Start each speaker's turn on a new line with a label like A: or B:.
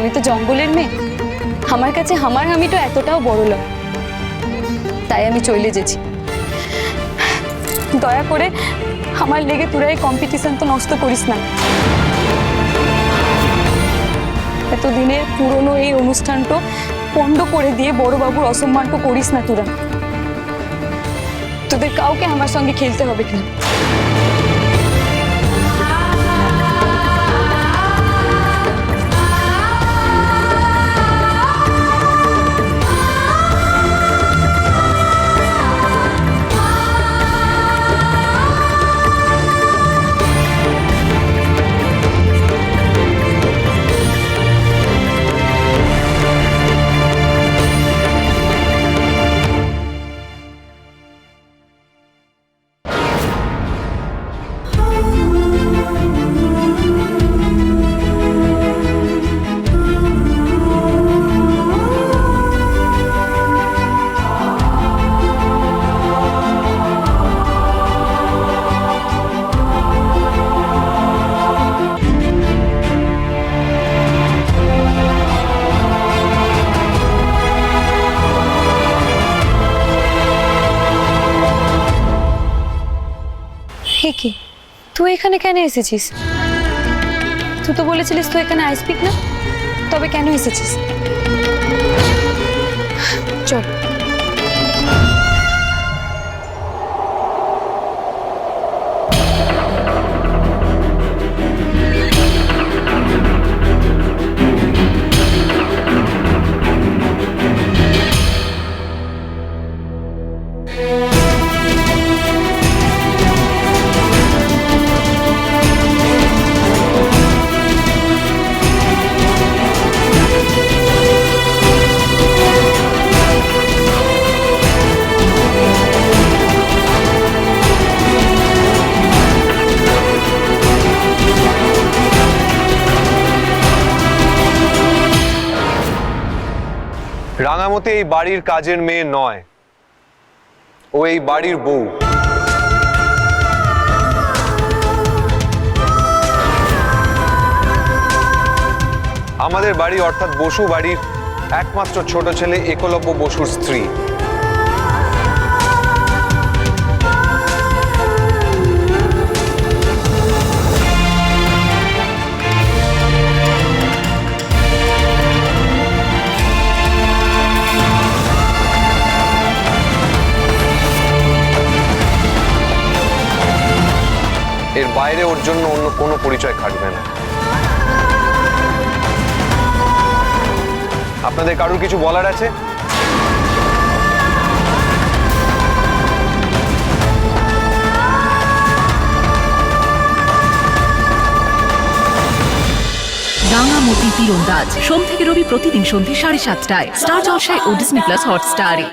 A: আমি তো জঙ্গলের মেয়ে, আমার কাছে হামার হামিটা এতটাও বড় নয়, তাই আমি চলে যেছি। দয়া করে আমার লেগে তোরা এই কম্পিটিশন তো নষ্ট করিস না। এতদিনের পুরনো এই অনুষ্ঠানটা পণ্ড করে দিয়ে বড়বাবুর অসম্মানটা করিস না তোরা। তোদের কাউকে আমার সঙ্গে খেলতে হবে কিনা। কি তুই এখানে কেন এসেছিস? তুই তো বলেছিলিস তুই এখানে আসবি না, তবে কেন এসেছিস? চল।
B: রাঙামতি এই বাড়ির কাজের মেয়ে নয়, ও এই বাড়ির বউ। আমাদের বাড়ি অর্থাৎ বসু বাড়ির একমাত্র ছোট ছেলে একলব্য বসুর স্ত্রী। এর বাইরে ওর জন্য অন্য কোনো পরিচয় খাটবে না। আপনাদের কারোর কিছু বলার আছে?
C: রাঙামতি তীরন্দাজ সোম থেকে রবি প্রতিদিন সন্ধ্যে 7:30টায় স্টার জলসায় ও ডিজনি প্লাস হটস্টারে।